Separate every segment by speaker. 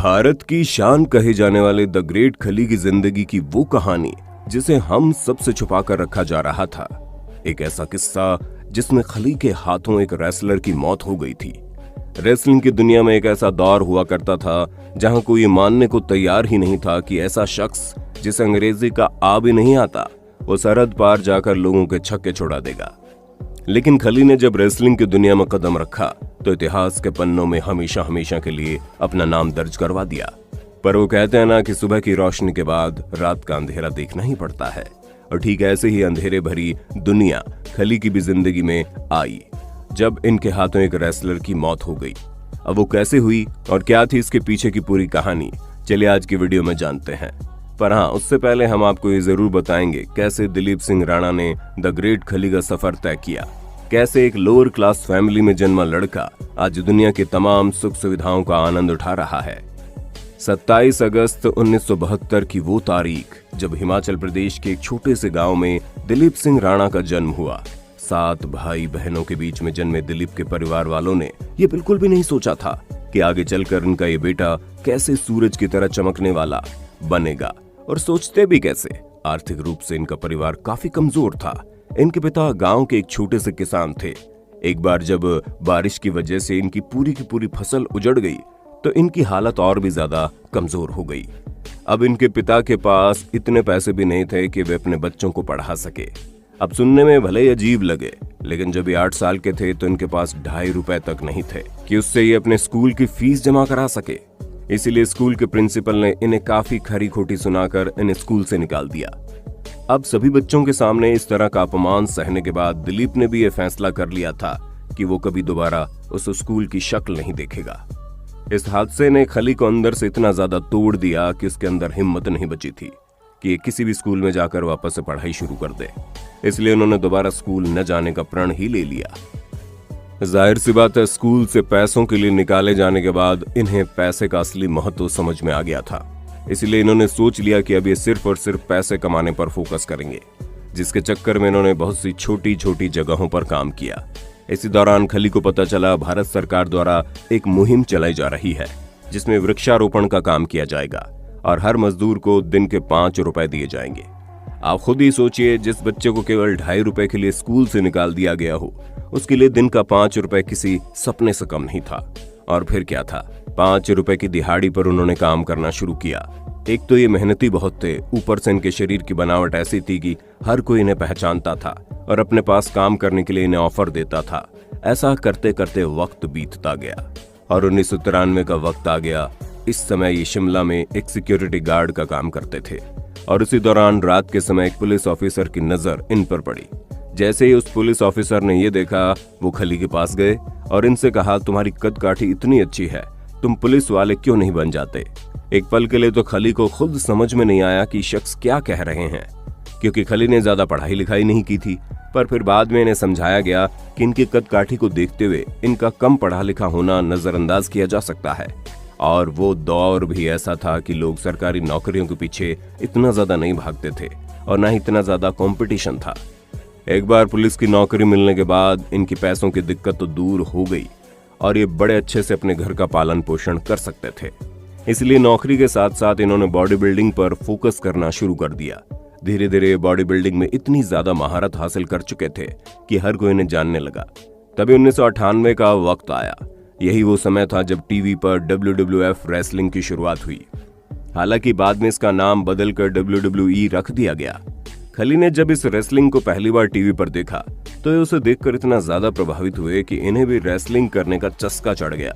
Speaker 1: भारत की शान कहे जाने वाले द ग्रेट खली की जिंदगी की वो कहानी जिसे हम सबसे छुपा कर रखा जा रहा था। एक ऐसा किस्सा जिसमें खली के हाथों एक रेसलर की मौत हो गई थी। रेसलिंग की दुनिया में एक ऐसा दौर हुआ करता था जहां कोई मानने को तैयार ही नहीं था कि ऐसा शख्स जिसे अंग्रेजी का आ भी नहीं आता वो सरहद पार जाकर लोगों के छक्के छुड़ा देगा। लेकिन खली ने जब रेसलिंग की दुनिया में कदम रखा तो इतिहास के पन्नों में हमेशा हमेशा के लिए अपना नाम दर्ज करवा दिया। पर वो कहते हैं ना कि सुबह की रोशनी के बाद रात का अंधेरा देखना ही पड़ता है, और ठीक ऐसे ही अंधेरे भरी दुनिया खली की भी जिंदगी में आई जब इनके हाथों एक रेसलर की मौत हो गई। अब वो कैसे हुई और क्या थी इसके पीछे की पूरी कहानी, चलिए आज की वीडियो में जानते हैं। पर हाँ, उससे पहले हम आपको ये जरूर बताएंगे कैसे दिलीप सिंह राणा ने द ग्रेट खली का सफर तय किया, कैसे एक लोअर क्लास फैमिली में जन्मा लड़का आज दुनिया की तमाम सुख सुविधाओं का आनंद उठा रहा है। 27 अगस्त 1972 की वो तारीख जब हिमाचल प्रदेश के एक छोटे से गांव में दिलीप सिंह राणा का जन्म हुआ। 7 भाई बहनों के बीच में जन्मे दिलीप के परिवार वालों ने ये बिल्कुल भी नहीं सोचा था कि आगे चलकर उनका ये बेटा कैसे सूरज की तरह चमकने वाला बनेगा। और सोचते भी कैसे, आर्थिक रूप से इनका परिवार काफी कमजोर था। इनके पिता गांव के एक छोटे से किसान थे। एक बार जब बारिश की वजह से इनकी पूरी की पूरी फसल उजड़ गई तो इनकी हालत और भी ज्यादा कमजोर हो गई। अब इनके पिता के पास इतने पैसे भी नहीं थे कि वे अपने बच्चों को पढ़ा सके। अब सुनने में भले ही अजीब लगे, लेकिन जब ये 8 साल के थे तो इनके पास 2.5 रुपए तक नहीं थे कि उससे ये अपने स्कूल की फीस जमा करा सके। इसीलिए स्कूल के प्रिंसिपल ने इन्हें काफी खरी खोटी सुनाकर इन्हें स्कूल से निकाल दिया। अब सभी बच्चों के सामने इस तरह का अपमान सहने के बाद दिलीप ने भी यह फैसला कर लिया था कि वो कभी दोबारा उस स्कूल की शक्ल नहीं देखेगा। इस हादसे ने खली को अंदर से इतना ज्यादा तोड़ दिया कि उसके अंदर हिम्मत नहीं बची थी कि ये किसी भी स्कूल में जाकर वापस से पढ़ाई शुरू कर दे। इसलिए उन्होंने दोबारा स्कूल न जाने का प्रण ही ले लिया। जाहिर सी बात है, स्कूल से पैसों के लिए निकाले जाने के बाद इन्हें पैसे का असली महत्व समझ में आ गया था। इसलिए इन्होंने सोच लिया कि अब ये सिर्फ और सिर्फ पैसे कमाने पर फोकस करेंगे, जिसके चक्कर में इन्होंने बहुत सी छोटी छोटी जगहों पर काम किया। इसी दौरान खली को पता चला भारत सरकार द्वारा एक मुहिम चलाई जा रही है जिसमें वृक्षारोपण का काम किया जाएगा और हर मजदूर को दिन के 5 रुपए दिए जाएंगे। आप खुद ही सोचिए, जिस बच्चे को केवल 2.5 रुपए के लिए स्कूल से निकाल दिया गया हो उसके लिए दिन का 5 रुपए किसी सपने से कम नहीं था। और फिर क्या था, 5 रुपए की दिहाड़ी पर उन्होंने काम करना शुरू किया। एक तो ये मेहनती बहुत थे, ऊपर से इनके शरीर की बनावट ऐसी थी कि हर कोई इन्हें पहचानता था और अपने पास काम करने के लिए इन्हें ऑफर देता था। ऐसा करते करते वक्त बीतता गया और 1993 का वक्त आ गया। इस समय ये शिमला में एक सिक्योरिटी गार्ड का काम करते थे और उसी दौरान रात के समय एक पुलिस ऑफिसर की नजर इन पर पड़ी। जैसे ही उस पुलिस ऑफिसर ने ये देखा, वो खली के पास गए और इनसे कहा, तुम्हारी कदकाठी इतनी अच्छी है, तुम पुलिस वाले क्यों नहीं बन जाते। एक पल के लिए तो खली को खुद समझ में नहीं आया कि शख्स क्या कह रहे हैं, क्योंकि खली ने ज्यादा पढ़ाई लिखाई नहीं की थी। पर फिर बाद में इन्हें समझाया गया कि इनकी कदकाठी को देखते हुए इनका कम पढ़ा लिखा होना नजरअंदाज किया जा सकता है। और वो दौर भी ऐसा था कि लोग सरकारी नौकरियों के पीछे इतना ज्यादा नहीं भागते थे और ना ही इतना ज्यादा कंपटीशन था। एक बार पुलिस की नौकरी मिलने के बाद इनकी पैसों की दिक्कत तो दूर हो गई और ये बड़े अच्छे से अपने घर का पालन पोषण कर सकते थे। इसलिए नौकरी के साथ साथ इन्होंने बॉडी बिल्डिंग पर फोकस करना शुरू कर दिया। धीरे धीरे बॉडी बिल्डिंग में इतनी ज्यादा महारत हासिल कर चुके थे कि हर कोई इन्हें जानने लगा। तभी 1998 का वक्त आया। यही वो समय था जब टीवी पर WWF रेसलिंग की शुरुआत हुई। हालांकि बाद में इसका नाम बदलकर WWE रख दिया गया। खली ने जब इस रेसलिंग को पहली बार टीवी पर देखा तो ये उसे देखकर इतना ज्यादा प्रभावित हुए कि इन्हें भी रेसलिंग करने का चस्का चढ़ गया,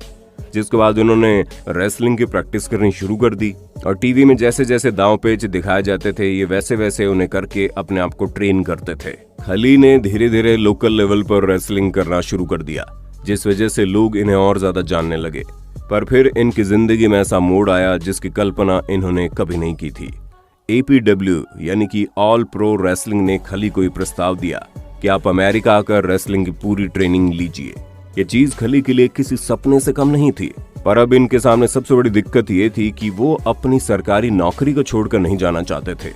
Speaker 1: जिसके बाद उन्होंने रेसलिंग की प्रैक्टिस करनी शुरू कर दी। और टीवी में जैसे जैसे दांव पेच दिखाए जाते थे, ये वैसे वैसे उन्हें करके अपने आप को ट्रेन करते थे। खली ने धीरे धीरे लोकल लेवल पर रेसलिंग करना शुरू कर दिया, जिस वजह से लोग इन्हें और ज्यादा जानने लगे। पर फिर इनकी जिंदगी में ऐसा मोड़ आया जिसकी कल्पना इन्होंने कभी नहीं की थी। APW यानी कि ऑल प्रो रेसलिंग ने खली को प्रस्ताव दिया कि आप अमेरिका आकर रेसलिंग की पूरी ट्रेनिंग लीजिए। ये चीज खली के लिए किसी सपने से कम नहीं थी। पर अब इनके सामने सबसे बड़ी दिक्कत ये थी कि वो अपनी सरकारी नौकरी को छोड़कर नहीं जाना चाहते थे,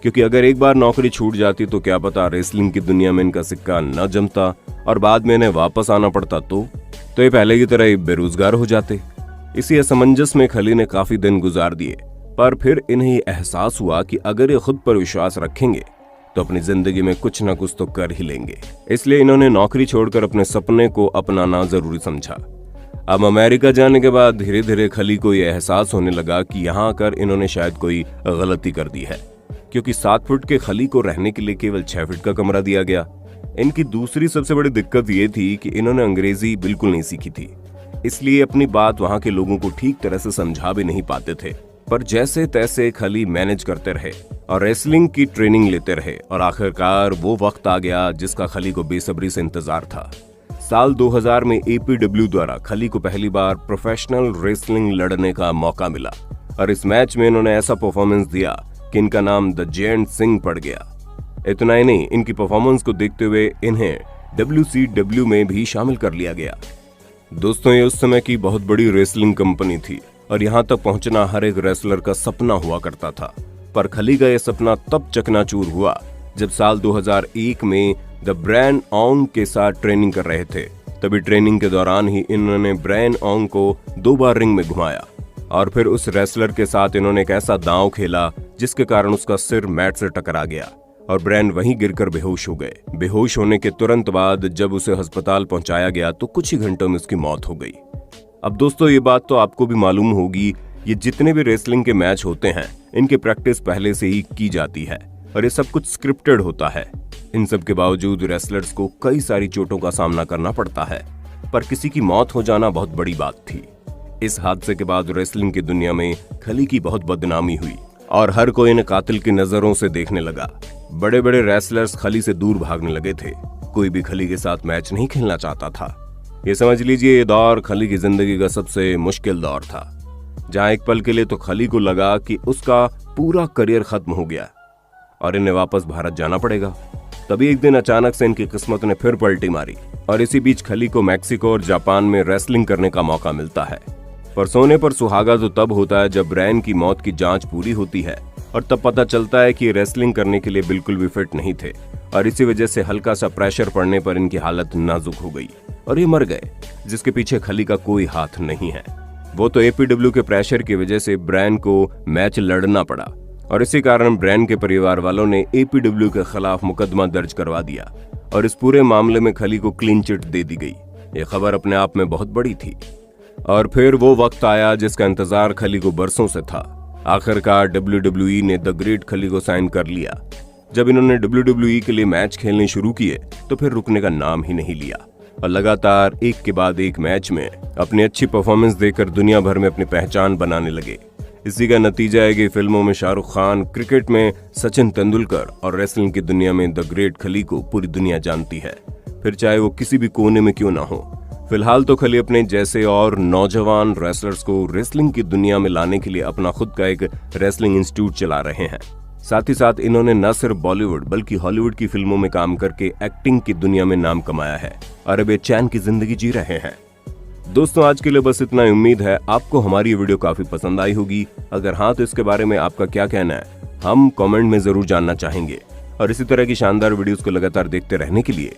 Speaker 1: क्योंकि अगर एक बार नौकरी छूट जाती तो क्या पता रेसलिंग की दुनिया में इनका सिक्का न जमता और बाद में इन्हें वापस आना पड़ता तो ये पहले की तरह बेरोजगार हो जाते। इसी असमंजस में खली ने काफी दिन गुजार दिए, पर फिर इन्हें एहसास हुआ कि अगर ये खुद पर विश्वास रखेंगे तो अपनी जिंदगी में कुछ ना कुछ तो कर ही लेंगे। इसलिए इन्होंने नौकरी छोड़कर अपने सपने को अपनाना जरूरी समझा। अब अमेरिका जाने के बाद धीरे धीरे खली को यह एहसास होने लगा कि यहाँ आकर इन्होंने शायद कोई गलती कर दी है, क्योंकि 7 फुट के खली को रहने के लिए केवल 6 फुट का कमरा दिया गया। इनकी दूसरी सबसे बड़ी दिक्कत ये थी कि इन्होंने अंग्रेजी बिल्कुल नहीं सीखी थी, इसलिए अपनी बात वहाँ के लोगों को ठीक तरह से समझा भी नहीं पाते थे। पर जैसे तैसे खली मैनेज करते रहे और रेसलिंग की ट्रेनिंग लेते रहे और आखिरकार वो वक्त आ गया जिसका खली को बेसब्री से इंतजार था। साल 2000 में APW द्वारा खली को पहली बार प्रोफेशनल रेसलिंग लड़ने का मौका मिला और इस मैच में इन्होंने ऐसा परफॉर्मेंस दिया कि इनका नाम द जेंट सिंह पड़ गया। इतना ही नहीं, इनकी परफॉर्मेंस को देखते हुए इन्हें WCW में भी शामिल कर लिया गया। दोस्तों, ये उस समय की बहुत बड़ी रेसलिंग कंपनी थी और यहाँ तक पहुंचना हर एक रेसलर का सपना हुआ करता था। पर खली का यह सपना तब चकनाचूर हुआ जब साल 2001 में द ब्रैन ओंग के साथ ट्रेनिंग कर रहे थे। तभी ट्रेनिंग के दौरान ही इन्होंने ब्रैन ओंग को 2 बार रिंग में घुमाया और फिर उस रेसलर के साथ इन्होंने एक ऐसा दांव खेला जिसके कारण उसका सिर मैट से टकरा गया और ब्रैन वहीं गिरकर बेहोश हो गए। बेहोश होने के तुरंत बाद जब उसे अस्पताल पहुंचाया गया तो कुछ ही घंटों में उसकी मौत हो गई। अब दोस्तों, ये बात तो आपको भी मालूम होगी, ये जितने भी रेसलिंग के मैच होते हैं इनकी प्रैक्टिस पहले से ही की जाती है और ये सब कुछ स्क्रिप्टेड होता है। इन सब के बावजूद रेसलर्स को कई सारी चोटों का सामना करना पड़ता है, पर किसी की मौत हो जाना बहुत बड़ी बात थी। इस हादसे के बाद रेसलिंग की दुनिया में खली की बहुत बदनामी हुई और हर कोई इन्हें कातिल की नजरों से देखने लगा। बड़े बड़े रेसलर्स खली से दूर भागने लगे थे। कोई भी खली के साथ मैच नहीं खेलना चाहता था। ये समझ लीजिए, ये दौर खली की जिंदगी का सबसे मुश्किल दौर था, जहां एक पल के लिए तो खली को लगा कि उसका पूरा करियर खत्म हो गया और इन्हें वापस भारत जाना पड़ेगा। तभी एक दिन अचानक से इनकी किस्मत ने फिर पलटी मारी और इसी बीच खली को मैक्सिको और जापान में रेसलिंग करने का मौका मिलता है। पर सोने पर सुहागा तो तब होता है जब ब्रैन की मौत की जांच पूरी होती है और तब पता चलता है कि रेसलिंग करने के लिए बिल्कुल भी फिट नहीं थे और इसी वजह से हल्का सा प्रेशर पड़ने पर इनकी हालत नाजुक हो गई और ये मर गए, जिसके पीछे खली का कोई हाथ नहीं है। वो तो APW के प्रेशर की वजह से ब्रैन को मैच लड़ना पड़ा और इसी कारण ब्रैन के परिवार वालों ने APW के खिलाफ मुकदमा दर्ज करवा दिया और इस पूरे मामले में खली को क्लीन चिट दे दी गई। ये खबर अपने आप में बहुत बड़ी थी और फिर वो वक्त आया जिसका इंतजार खली को बरसों से था। आखिरकार WWE ने द ग्रेट खली को साइन कर लिया। जब इन्होंने WWE के लिए मैच खेलने शुरू किए तो फिर रुकने का नाम ही नहीं लिया और लगातार एक के बाद एक मैच में अपनी अच्छी परफॉर्मेंस देकर दुनिया भर में अपनी पहचान बनाने लगे। इसी का नतीजा है कि फिल्मों में शाहरुख खान, क्रिकेट में सचिन तेंदुलकर और रेसलिंग की दुनिया में द ग्रेट खली को पूरी दुनिया जानती है, फिर चाहे वो किसी भी कोने में क्यों ना हो। फिलहाल तो खली अपने जैसे और नौजवान रेसलर्स को रेसलिंग की दुनिया में लाने के लिए अपना खुद का एक रेसलिंग इंस्टीट्यूट चला रहे हैं। साथ ही साथ इन्होंने न सिर्फ बॉलीवुड बल्कि हॉलीवुड की फिल्मों में काम करके एक्टिंग की दुनिया में नाम कमाया है और अब ये चैन की जिंदगी जी रहे हैं। दोस्तों, आज के लिए बस इतना ही। उम्मीद है आपको हमारी ये वीडियो काफी पसंद आई होगी। अगर हाँ तो इसके बारे में आपका क्या कहना है हम कमेंट में जरूर जानना चाहेंगे और इसी तरह की शानदार वीडियोस को लगातार देखते रहने के लिए